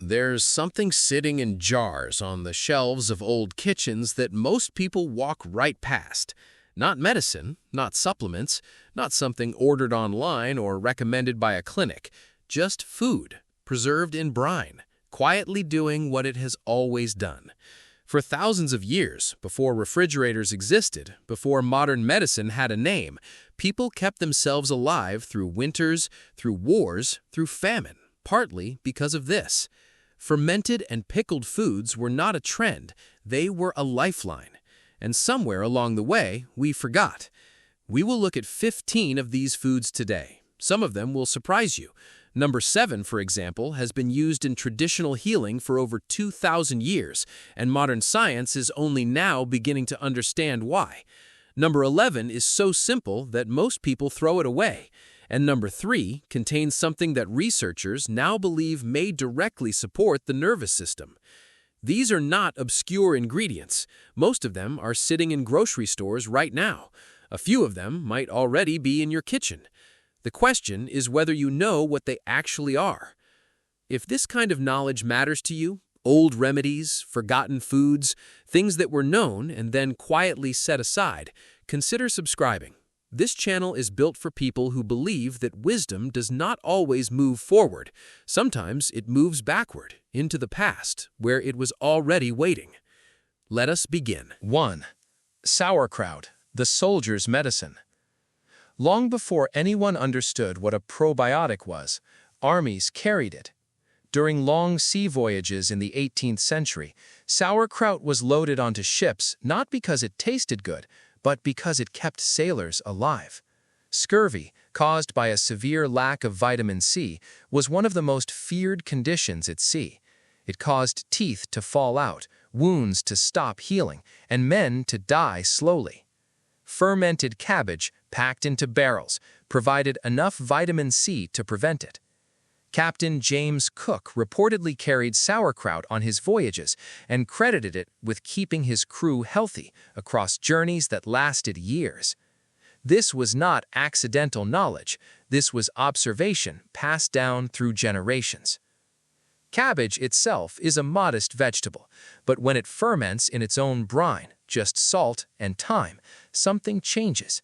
There's something sitting in jars on the shelves of old kitchens that most people walk right past. Not medicine, not supplements, not something ordered online or recommended by a clinic. Just food, preserved in brine, quietly doing what it has always done. For thousands of years, before refrigerators existed, before modern medicine had a name, people kept themselves alive through winters, through wars, through famine, partly because of this. Fermented and pickled foods were not a trend, they were a lifeline. And somewhere along the way, we forgot. We will look at 15 of these foods today. Some of them will surprise you. Number 7, for example, has been used in traditional healing for over 2,000 years, and modern science is only now beginning to understand why. Number 11 is so simple that most people throw it away. And number 3 contains something that researchers now believe may directly support the nervous system. These are not obscure ingredients. Most of them are sitting in grocery stores right now. A few of them might already be in your kitchen. The question is whether you know what they actually are. If this kind of knowledge matters to you, old remedies, forgotten foods, things that were known and then quietly set aside, consider subscribing. This channel is built for people who believe that wisdom does not always move forward. Sometimes it moves backward, into the past, where it was already waiting. Let us begin. 1. Sauerkraut, the soldier's medicine. Long before anyone understood what a probiotic was, armies carried it. During long sea voyages in the 18th century, sauerkraut was loaded onto ships not because it tasted good, but because it kept sailors alive. Scurvy, caused by a severe lack of vitamin C, was one of the most feared conditions at sea. It caused teeth to fall out, wounds to stop healing, and men to die slowly. Fermented cabbage, packed into barrels, provided enough vitamin C to prevent it. Captain James Cook reportedly carried sauerkraut on his voyages and credited it with keeping his crew healthy across journeys that lasted years. This was not accidental knowledge, this was observation passed down through generations. Cabbage itself is a modest vegetable, but when it ferments in its own brine, just salt and thyme, something changes.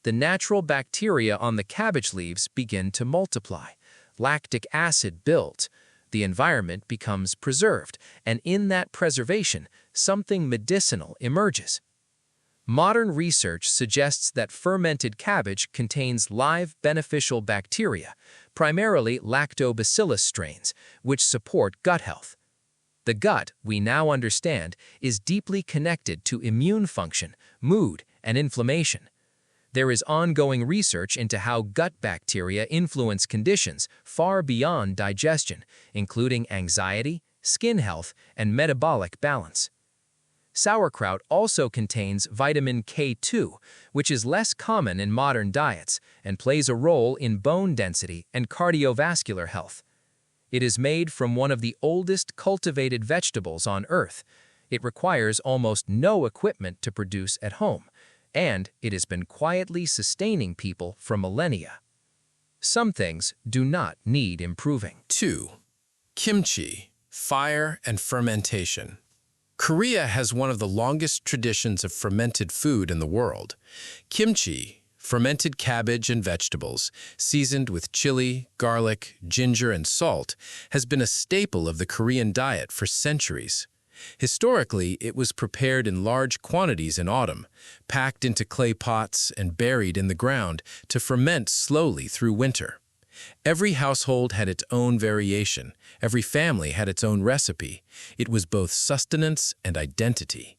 The natural bacteria on the cabbage leaves begin to multiply. Lactic acid builds, the environment becomes preserved, and in that preservation, something medicinal emerges. Modern research suggests that fermented cabbage contains live beneficial bacteria, primarily lactobacillus strains, which support gut health. The gut, we now understand, is deeply connected to immune function, mood, and inflammation. There is ongoing research into how gut bacteria influence conditions far beyond digestion, including anxiety, skin health, and metabolic balance. Sauerkraut also contains vitamin K2, which is less common in modern diets and plays a role in bone density and cardiovascular health. It is made from one of the oldest cultivated vegetables on Earth. It requires almost no equipment to produce at home, and it has been quietly sustaining people for millennia. Some things do not need improving. 2. Kimchi, fire and fermentation. Korea has one of the longest traditions of fermented food in the world. Kimchi, fermented cabbage and vegetables, seasoned with chili, garlic, ginger, and salt, has been a staple of the Korean diet for centuries. Historically, it was prepared in large quantities in autumn, packed into clay pots and buried in the ground to ferment slowly through winter. Every household had its own variation. Every family had its own recipe. It was both sustenance and identity.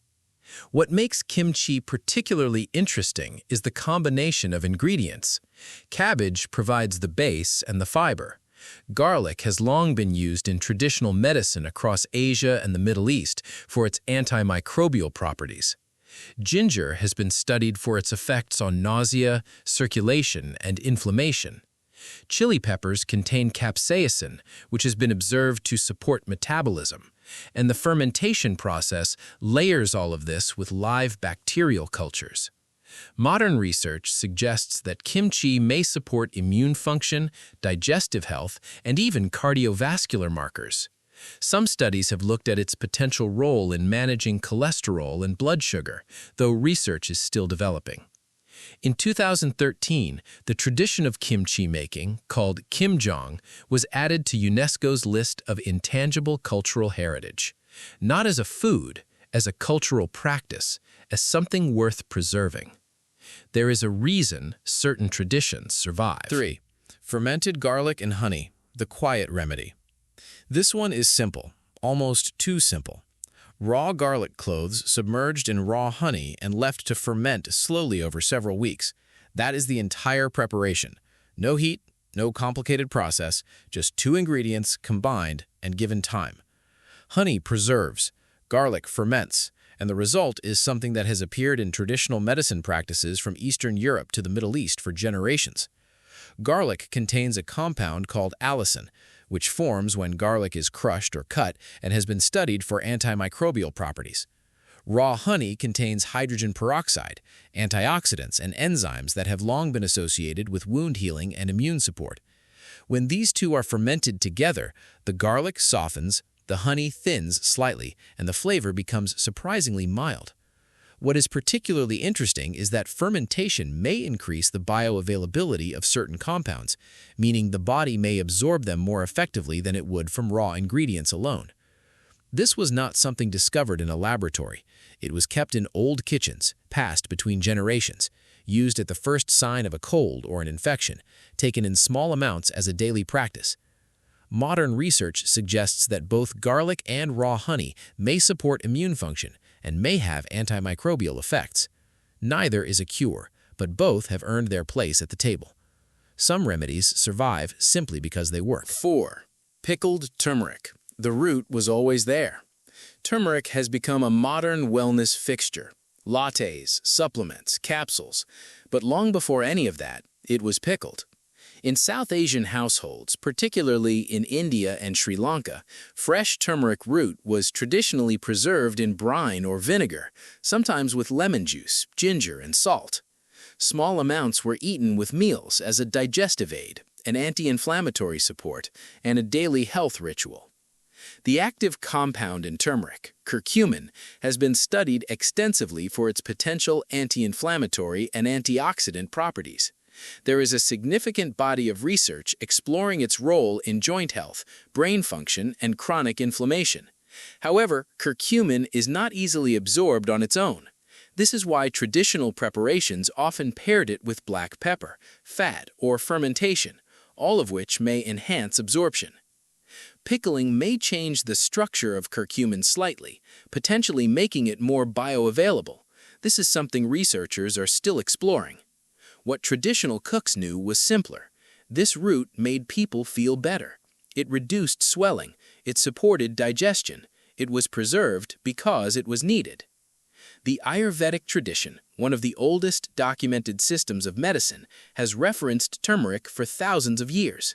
What makes kimchi particularly interesting is the combination of ingredients. Cabbage provides the base and the fiber. Garlic has long been used in traditional medicine across Asia and the Middle East for its antimicrobial properties. Ginger has been studied for its effects on nausea, circulation, and inflammation. Chili peppers contain capsaicin, which has been observed to support metabolism, and the fermentation process layers all of this with live bacterial cultures. Modern research suggests that kimchi may support immune function, digestive health, and even cardiovascular markers. Some studies have looked at its potential role in managing cholesterol and blood sugar, though research is still developing. In 2013, the tradition of kimchi making, called kimjong, was added to UNESCO's list of intangible cultural heritage, not as a food, as a cultural practice, as something worth preserving. There is a reason certain traditions survive. 3. Fermented garlic and honey, the quiet remedy. This one is simple, almost too simple. Raw garlic cloves submerged in raw honey and left to ferment slowly over several weeks. That is the entire preparation. No heat, no complicated process, just 2 ingredients combined and given time. Honey preserves, garlic ferments, and the result is something that has appeared in traditional medicine practices from Eastern Europe to the Middle East for generations. Garlic contains a compound called allicin, which forms when garlic is crushed or cut and has been studied for antimicrobial properties. Raw honey contains hydrogen peroxide, antioxidants, and enzymes that have long been associated with wound healing and immune support. When these two are fermented together, the garlic softens, the honey thins slightly, and the flavor becomes surprisingly mild. What is particularly interesting is that fermentation may increase the bioavailability of certain compounds, meaning the body may absorb them more effectively than it would from raw ingredients alone. This was not something discovered in a laboratory. It was kept in old kitchens, passed between generations, used at the first sign of a cold or an infection, taken in small amounts as a daily practice. Modern research suggests that both garlic and raw honey may support immune function and may have antimicrobial effects. Neither is a cure, but both have earned their place at the table. Some remedies survive simply because they work. 4. Pickled turmeric. The root was always there. Turmeric has become a modern wellness fixture. Lattes, supplements, capsules. But long before any of that, it was pickled. In South Asian households, particularly in India and Sri Lanka, fresh turmeric root was traditionally preserved in brine or vinegar, sometimes with lemon juice, ginger, and salt. Small amounts were eaten with meals as a digestive aid, an anti-inflammatory support, and a daily health ritual. The active compound in turmeric, curcumin, has been studied extensively for its potential anti-inflammatory and antioxidant properties. There is a significant body of research exploring its role in joint health, brain function, and chronic inflammation. However, curcumin is not easily absorbed on its own. This is why traditional preparations often paired it with black pepper, fat, or fermentation, all of which may enhance absorption. Pickling may change the structure of curcumin slightly, potentially making it more bioavailable. This is something researchers are still exploring. What traditional cooks knew was simpler. This root made people feel better. It reduced swelling. It supported digestion. It was preserved because it was needed. The Ayurvedic tradition, one of the oldest documented systems of medicine, has referenced turmeric for thousands of years.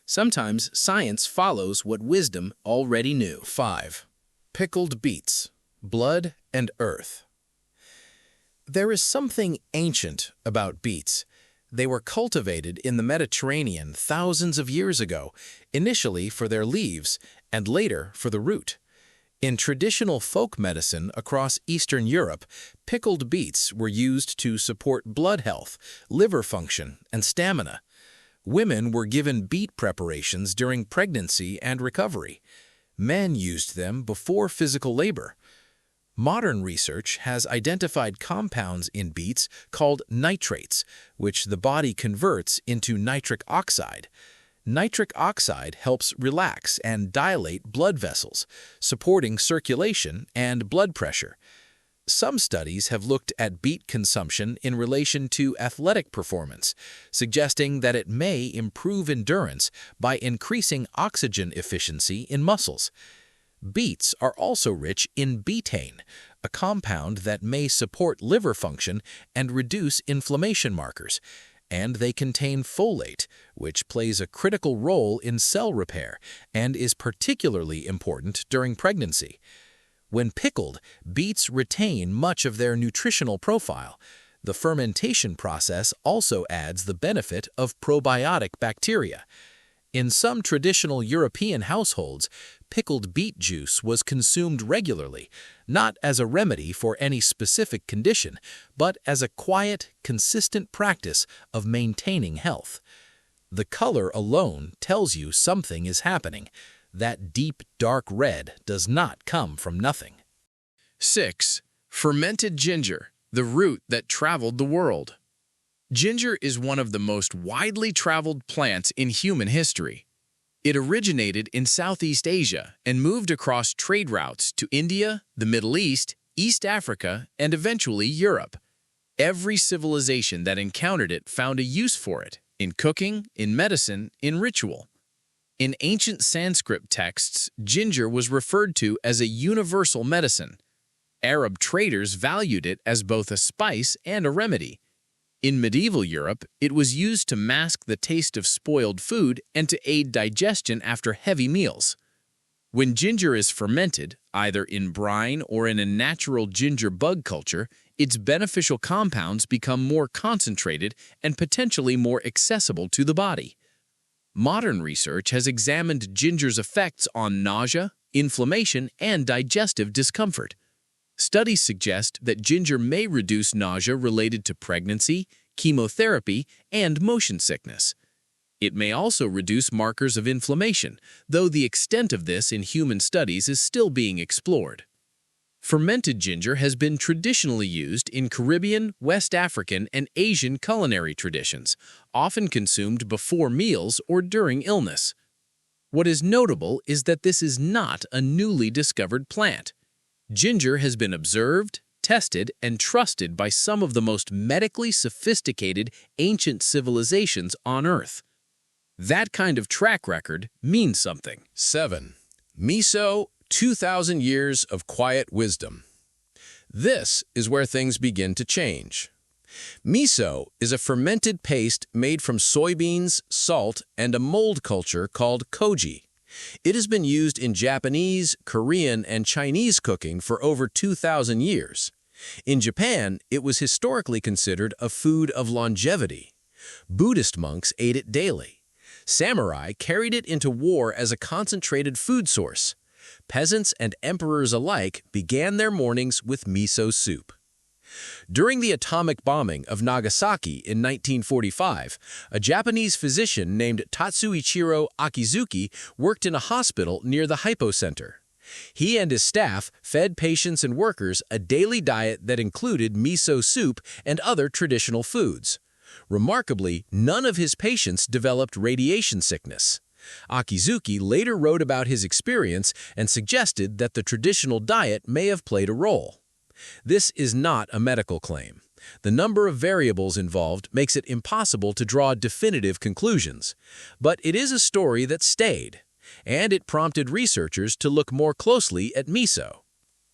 Sometimes science follows what wisdom already knew. 5. Pickled beets, blood and earth. There is something ancient about beets. They were cultivated in the Mediterranean thousands of years ago, initially for their leaves and later for the root. In traditional folk medicine across Eastern Europe, pickled beets were used to support blood health, liver function, and stamina. Women were given beet preparations during pregnancy and recovery. Men used them before physical labor. Modern research has identified compounds in beets called nitrates, which the body converts into nitric oxide. Nitric oxide helps relax and dilate blood vessels, supporting circulation and blood pressure. Some studies have looked at beet consumption in relation to athletic performance, suggesting that it may improve endurance by increasing oxygen efficiency in muscles. Beets are also rich in betaine, a compound that may support liver function and reduce inflammation markers, and they contain folate, which plays a critical role in cell repair and is particularly important during pregnancy. When pickled, beets retain much of their nutritional profile. The fermentation process also adds the benefit of probiotic bacteria. In some traditional European households, pickled beet juice was consumed regularly, not as a remedy for any specific condition, but as a quiet, consistent practice of maintaining health. The color alone tells you something is happening. That deep, dark red does not come from nothing. 6. Fermented ginger, the root that traveled the world. Ginger is one of the most widely traveled plants in human history. It originated in Southeast Asia and moved across trade routes to India, the Middle East, East Africa, and eventually Europe. Every civilization that encountered it found a use for it, in cooking, in medicine, in ritual. In ancient Sanskrit texts, ginger was referred to as a universal medicine. Arab traders valued it as both a spice and a remedy. In medieval Europe, it was used to mask the taste of spoiled food and to aid digestion after heavy meals. When ginger is fermented, either in brine or in a natural ginger bug culture, its beneficial compounds become more concentrated and potentially more accessible to the body. Modern research has examined ginger's effects on nausea, inflammation, and digestive discomfort. Studies suggest that ginger may reduce nausea related to pregnancy, chemotherapy, and motion sickness. It may also reduce markers of inflammation, though the extent of this in human studies is still being explored. Fermented ginger has been traditionally used in Caribbean, West African, and Asian culinary traditions, often consumed before meals or during illness. What is notable is that this is not a newly discovered plant. Ginger has been observed, tested, and trusted by some of the most medically sophisticated ancient civilizations on Earth. That kind of track record means something. 7. Miso, 2,000 years of quiet wisdom. This is where things begin to change. Miso is a fermented paste made from soybeans, salt, and a mold culture called koji. It has been used in Japanese, Korean, and Chinese cooking for over 2,000 years. In Japan, it was historically considered a food of longevity. Buddhist monks ate it daily. Samurai carried it into war as a concentrated food source. Peasants and emperors alike began their mornings with miso soup. During the atomic bombing of Nagasaki in 1945, a Japanese physician named Tatsuichiro Akizuki worked in a hospital near the hypocenter. He and his staff fed patients and workers a daily diet that included miso soup and other traditional foods. Remarkably, none of his patients developed radiation sickness. Akizuki later wrote about his experience and suggested that the traditional diet may have played a role. This is not a medical claim. The number of variables involved makes it impossible to draw definitive conclusions. But it is a story that stayed, and it prompted researchers to look more closely at miso.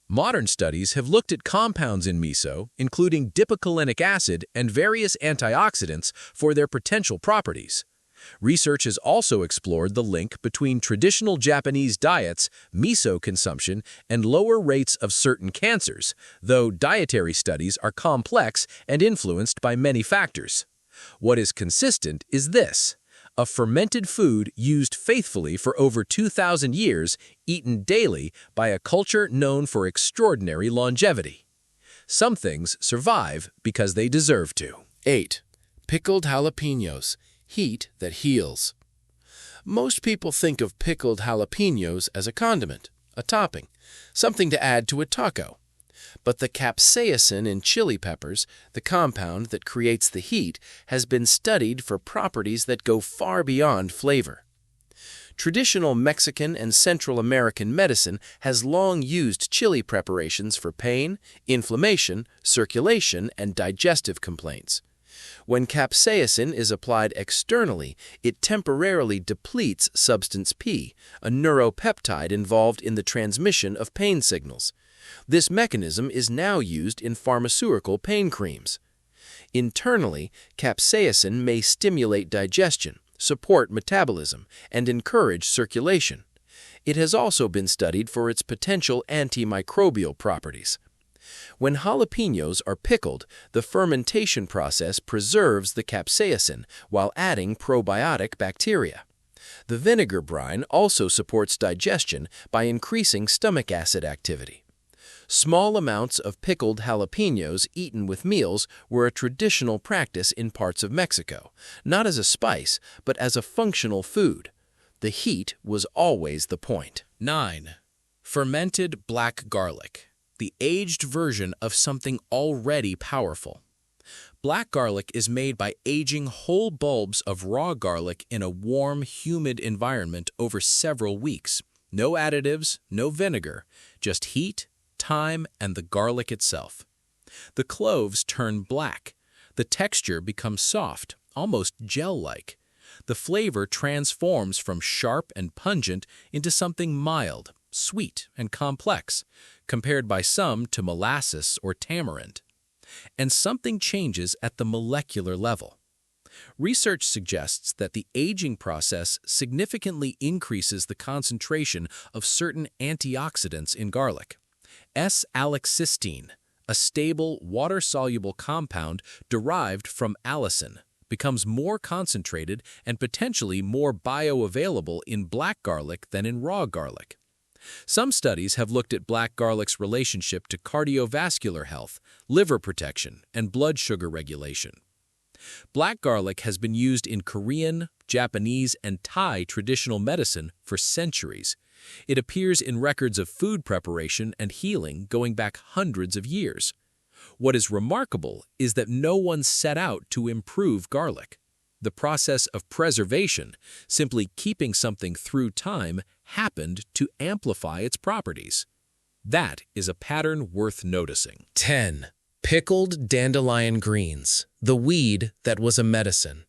Modern studies have looked at compounds in miso, including dipicolinic acid and various antioxidants, for their potential properties. Research has also explored the link between traditional Japanese diets, miso consumption, and lower rates of certain cancers, though dietary studies are complex and influenced by many factors. What is consistent is this: a fermented food used faithfully for over 2,000 years, eaten daily by a culture known for extraordinary longevity. Some things survive because they deserve to. 8. Pickled jalapenos. Heat that heals. Most people think of pickled jalapenos as a condiment, a topping, something to add to a taco. But the capsaicin in chili peppers, the compound that creates the heat, has been studied for properties that go far beyond flavor. Traditional Mexican and Central American medicine has long used chili preparations for pain, inflammation, circulation, and digestive complaints. When capsaicin is applied externally, it temporarily depletes substance P, a neuropeptide involved in the transmission of pain signals. This mechanism is now used in pharmaceutical pain creams. Internally, capsaicin may stimulate digestion, support metabolism, and encourage circulation. It has also been studied for its potential antimicrobial properties. When jalapenos are pickled, the fermentation process preserves the capsaicin while adding probiotic bacteria. The vinegar brine also supports digestion by increasing stomach acid activity. Small amounts of pickled jalapenos eaten with meals were a traditional practice in parts of Mexico, not as a spice, but as a functional food. The heat was always the point. 9. Fermented black garlic, the aged version of something already powerful. Black garlic is made by aging whole bulbs of raw garlic in a warm, humid environment over several weeks. No additives, no vinegar, just heat, time, and the garlic itself. The cloves turn black. The texture becomes soft, almost gel-like. The flavor transforms from sharp and pungent into something mild, sweet, and complex, compared by some to molasses or tamarind. And something changes at the molecular level. Research suggests that the aging process significantly increases the concentration of certain antioxidants in garlic. S-allicystine, a stable, water-soluble compound derived from allicin, becomes more concentrated and potentially more bioavailable in black garlic than in raw garlic. Some studies have looked at black garlic's relationship to cardiovascular health, liver protection, and blood sugar regulation. Black garlic has been used in Korean, Japanese, and Thai traditional medicine for centuries. It appears in records of food preparation and healing going back hundreds of years. What is remarkable is that no one set out to improve garlic. The process of preservation, simply keeping something through time, happened to amplify its properties. That is a pattern worth noticing. 10. Pickled dandelion greens, the weed that was a medicine.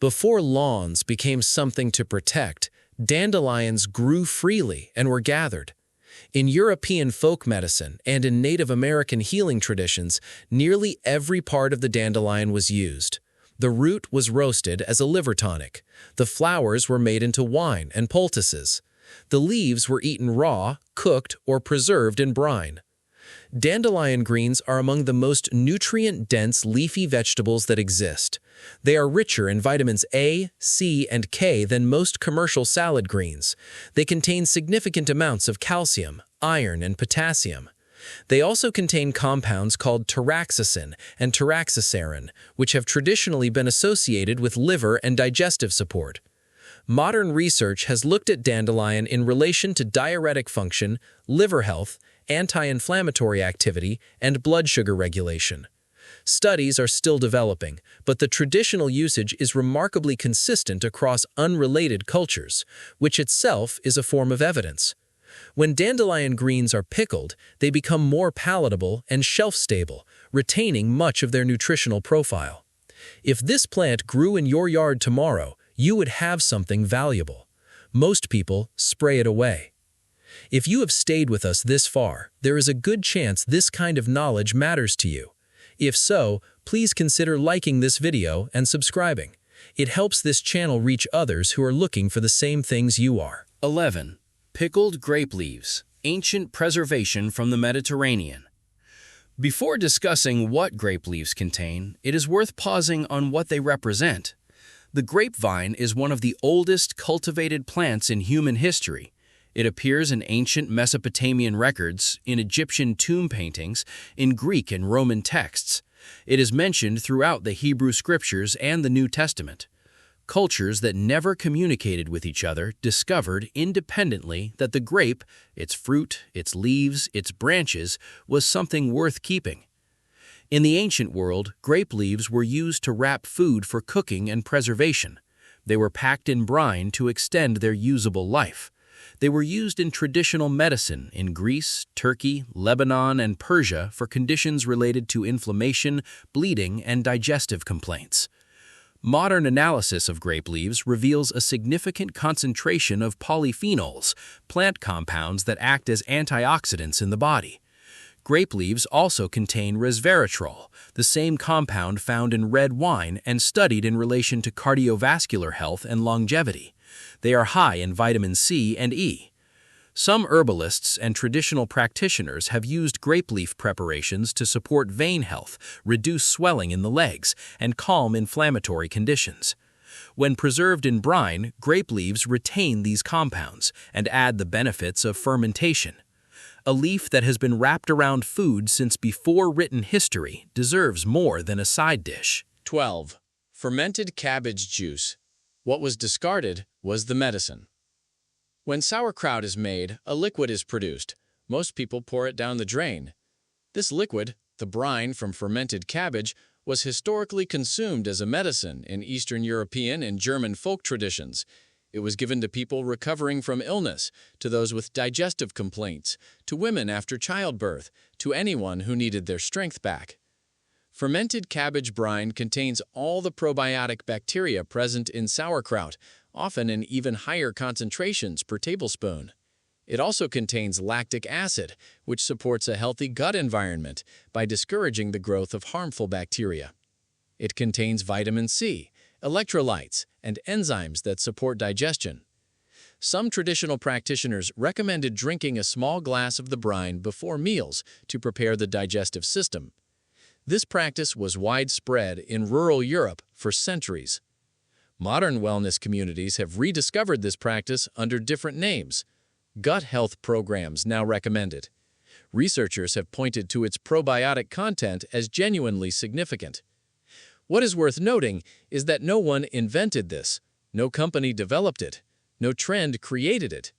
Before lawns became something to protect, dandelions grew freely and were gathered. In European folk medicine and in Native American healing traditions, nearly every part of the dandelion was used. The root was roasted as a liver tonic. The flowers were made into wine and poultices. The leaves were eaten raw, cooked, or preserved in brine. Dandelion greens are among the most nutrient-dense leafy vegetables that exist. They are richer in vitamins A, C, and K than most commercial salad greens. They contain significant amounts of calcium, iron, and potassium. They also contain compounds called taraxacin and taraxacerin, which have traditionally been associated with liver and digestive support. Modern research has looked at dandelion in relation to diuretic function, liver health, anti-inflammatory activity, and blood sugar regulation. Studies are still developing, but the traditional usage is remarkably consistent across unrelated cultures, which itself is a form of evidence. When dandelion greens are pickled, they become more palatable and shelf-stable, retaining much of their nutritional profile. If this plant grew in your yard tomorrow, you would have something valuable. Most people spray it away. If you have stayed with us this far, there is a good chance this kind of knowledge matters to you. If so, please consider liking this video and subscribing. It helps this channel reach others who are looking for the same things you are. 11. Pickled grape leaves, ancient preservation from the Mediterranean. Before discussing what grape leaves contain, it is worth pausing on what they represent. The grapevine is one of the oldest cultivated plants in human history. It appears in ancient Mesopotamian records, in Egyptian tomb paintings, in Greek and Roman texts. It is mentioned throughout the Hebrew Scriptures and the New Testament. Cultures that never communicated with each other discovered independently that the grape, its fruit, its leaves, its branches, was something worth keeping. In the ancient world, grape leaves were used to wrap food for cooking and preservation. They were packed in brine to extend their usable life. They were used in traditional medicine in Greece, Turkey, Lebanon, and Persia for conditions related to inflammation, bleeding, and digestive complaints. Modern analysis of grape leaves reveals a significant concentration of polyphenols, plant compounds that act as antioxidants in the body. Grape leaves also contain resveratrol, the same compound found in red wine and studied in relation to cardiovascular health and longevity. They are high in vitamin C and E. Some herbalists and traditional practitioners have used grape leaf preparations to support vein health, reduce swelling in the legs, and calm inflammatory conditions. When preserved in brine, grape leaves retain these compounds and add the benefits of fermentation. A leaf that has been wrapped around food since before written history deserves more than a side dish. 12. Fermented cabbage juice. What was discarded was the medicine. When sauerkraut is made, a liquid is produced. Most people pour it down the drain. This liquid, the brine from fermented cabbage, was historically consumed as a medicine in Eastern European and German folk traditions. It was given to people recovering from illness, to those with digestive complaints, to women after childbirth, to anyone who needed their strength back. Fermented cabbage brine contains all the probiotic bacteria present in sauerkraut, often in even higher concentrations per tablespoon. It also contains lactic acid, which supports a healthy gut environment by discouraging the growth of harmful bacteria. It contains vitamin C, electrolytes, and enzymes that support digestion. Some traditional practitioners recommended drinking a small glass of the brine before meals to prepare the digestive system. This practice was widespread in rural Europe for centuries. Modern wellness communities have rediscovered this practice under different names. Gut health programs now recommend it. Researchers have pointed to its probiotic content as genuinely significant. What is worth noting is that no one invented this, no company developed it, no trend created it.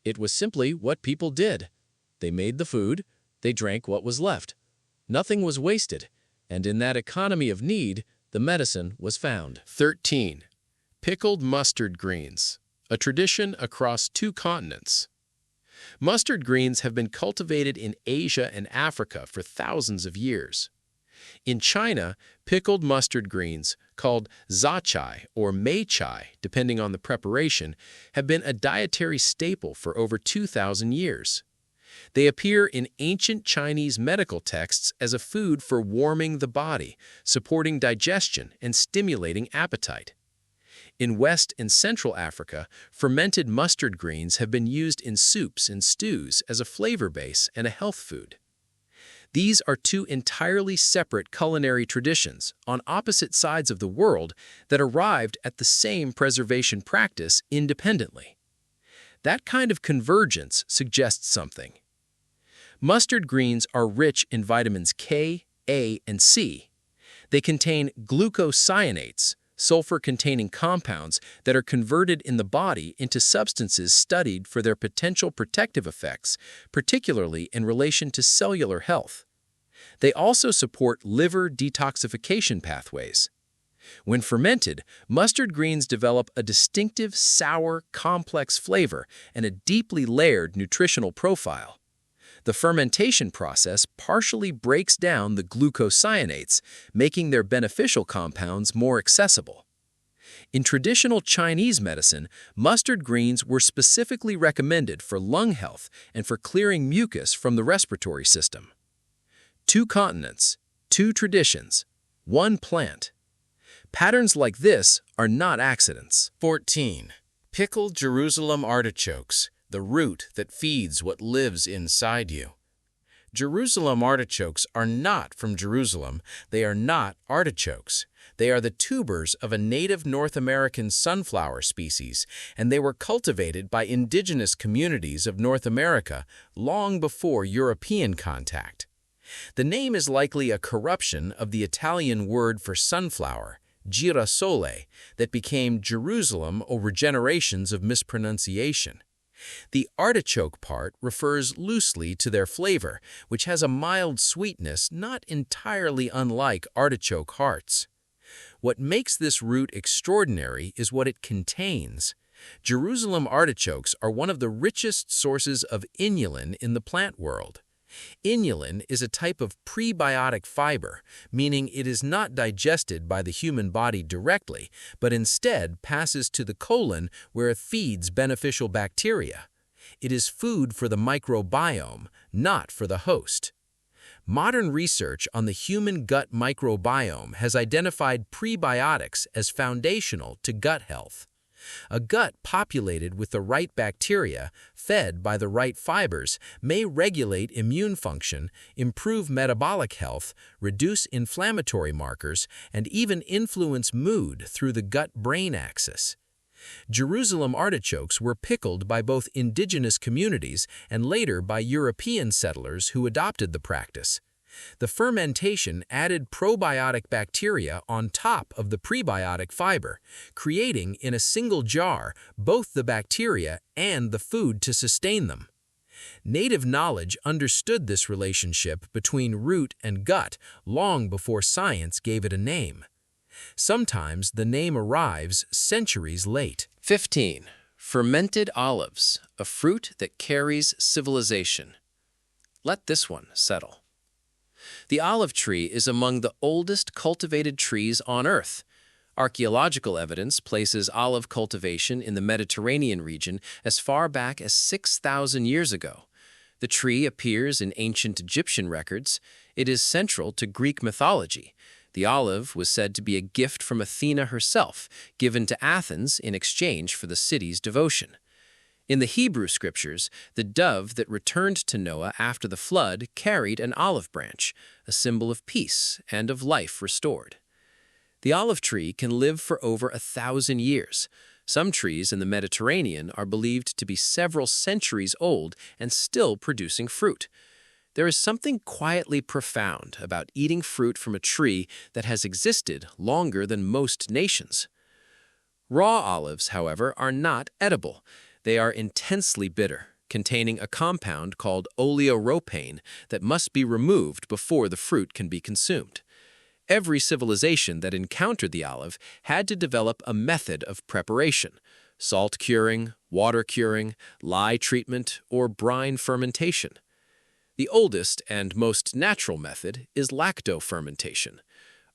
It was simply what people did. They made the food, they drank what was left. Nothing was wasted, and in that economy of need, the medicine was found. 13. Pickled mustard greens, a tradition across 2 continents. Mustard greens have been cultivated in Asia and Africa for thousands of years. In China, pickled mustard greens, called zachai or mei chai, depending on the preparation, have been a dietary staple for over 2,000 years. They appear in ancient Chinese medical texts as a food for warming the body, supporting digestion, and stimulating appetite. In West and Central Africa, fermented mustard greens have been used in soups and stews as a flavor base and a health food. These are 2 entirely separate culinary traditions on opposite sides of the world that arrived at the same preservation practice independently. That kind of convergence suggests something. Mustard greens are rich in vitamins K, A, and C. They contain glucosinolates, sulfur-containing compounds that are converted in the body into substances studied for their potential protective effects, particularly in relation to cellular health. They also support liver detoxification pathways. When fermented, mustard greens develop a distinctive, sour, complex flavor and a deeply layered nutritional profile. The fermentation process partially breaks down the glucosinolates, making their beneficial compounds more accessible. In traditional Chinese medicine, mustard greens were specifically recommended for lung health and for clearing mucus from the respiratory system. 2 continents, 2 traditions, 1 plant. Patterns like this are not accidents. 14. Pickled Jerusalem artichokes, the root that feeds what lives inside you. Jerusalem artichokes are not from Jerusalem. They are not artichokes. They are the tubers of a native North American sunflower species, and they were cultivated by indigenous communities of North America long before European contact. The name is likely a corruption of the Italian word for sunflower, girasole, that became Jerusalem over generations of mispronunciation. The artichoke part refers loosely to their flavor, which has a mild sweetness not entirely unlike artichoke hearts. What makes this root extraordinary is what it contains. Jerusalem artichokes are one of the richest sources of inulin in the plant world. Inulin is a type of prebiotic fiber, meaning it is not digested by the human body directly, but instead passes to the colon where it feeds beneficial bacteria. It is food for the microbiome, not for the host. Modern research on the human gut microbiome has identified prebiotics as foundational to gut health. A gut populated with the right bacteria, fed by the right fibers, may regulate immune function, improve metabolic health, reduce inflammatory markers, and even influence mood through the gut-brain axis. Jerusalem artichokes were pickled by both indigenous communities and later by European settlers who adopted the practice. The fermentation added probiotic bacteria on top of the prebiotic fiber, creating in a single jar both the bacteria and the food to sustain them. Native knowledge understood this relationship between root and gut long before science gave it a name. Sometimes the name arrives centuries late. 15. Fermented olives, a fruit that carries civilization. Let this one settle. The olive tree is among the oldest cultivated trees on Earth. Archaeological evidence places olive cultivation in the Mediterranean region as far back as 6,000 years ago. The tree appears in ancient Egyptian records. It is central to Greek mythology. The olive was said to be a gift from Athena herself, given to Athens in exchange for the city's devotion. In the Hebrew scriptures, the dove that returned to Noah after the flood carried an olive branch, a symbol of peace and of life restored. The olive tree can live for over 1,000 years. Some trees in the Mediterranean are believed to be several centuries old and still producing fruit. There is something quietly profound about eating fruit from a tree that has existed longer than most nations. Raw olives, however, are not edible. They are intensely bitter, containing a compound called oleoropane that must be removed before the fruit can be consumed. Every civilization that encountered the olive had to develop a method of preparation: salt curing, water curing, lye treatment, or brine fermentation. The oldest and most natural method is lacto-fermentation.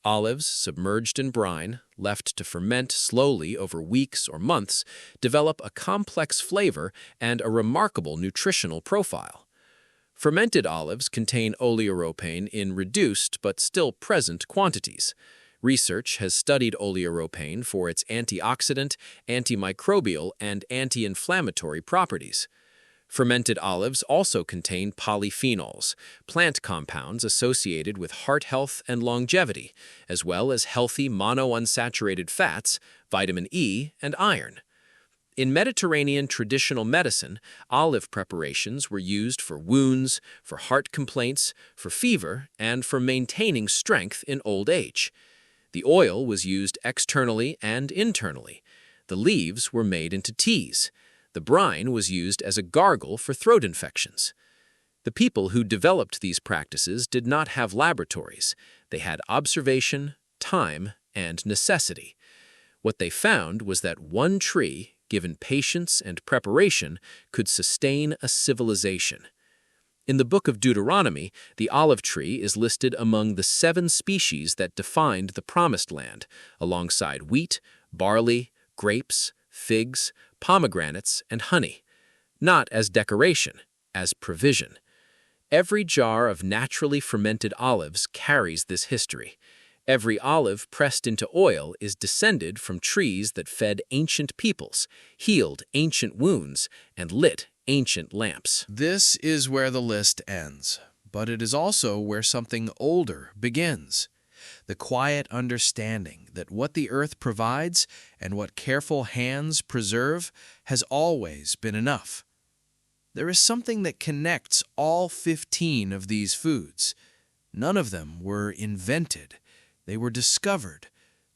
Olives, submerged in brine, left to ferment slowly over weeks or months, develop a complex flavor and a remarkable nutritional profile. Fermented olives contain oleoropane in reduced but still present quantities. Research has studied oleoropane for its antioxidant, antimicrobial, and anti-inflammatory properties. Fermented olives also contain polyphenols, plant compounds associated with heart health and longevity, as well as healthy monounsaturated fats, vitamin E, and iron. In Mediterranean traditional medicine, olive preparations were used for wounds, for heart complaints, for fever, and for maintaining strength in old age. The oil was used externally and internally. The leaves were made into teas. The brine was used as a gargle for throat infections. The people who developed these practices did not have laboratories. They had observation, time, and necessity. What they found was that one tree, given patience and preparation, could sustain a civilization. In the book of Deuteronomy, the olive tree is listed among the 7 species that defined the Promised Land, alongside wheat, barley, grapes, figs, pomegranates, and honey, not as decoration, as provision. Every jar of naturally fermented olives carries this history. Every olive pressed into oil is descended from trees that fed ancient peoples, healed ancient wounds, and lit ancient lamps. This is where the list ends, but it is also where something older begins. The quiet understanding that what the earth provides and what careful hands preserve has always been enough. There is something that connects all 15 of these foods. None of them were invented. They were discovered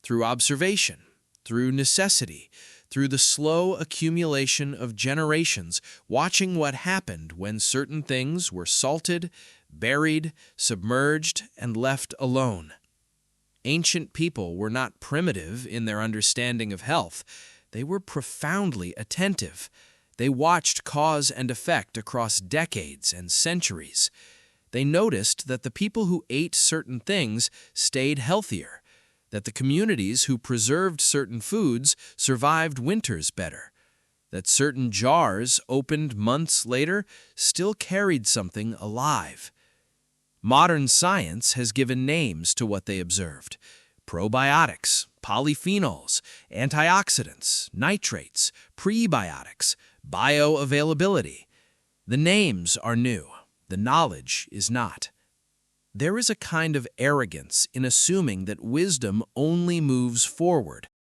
through observation, through necessity, through the slow accumulation of generations watching what happened when certain things were salted, buried, submerged, and left alone. Ancient people were not primitive in their understanding of health. They were profoundly attentive. They watched cause and effect across decades and centuries. They noticed that the people who ate certain things stayed healthier, that the communities who preserved certain foods survived winters better, that certain jars opened months later still carried something alive. Modern science has given names to what they observed: probiotics, polyphenols, antioxidants, nitrates, prebiotics, bioavailability. The names are new, the knowledge is not. There is a kind of arrogance in assuming that wisdom only moves forward,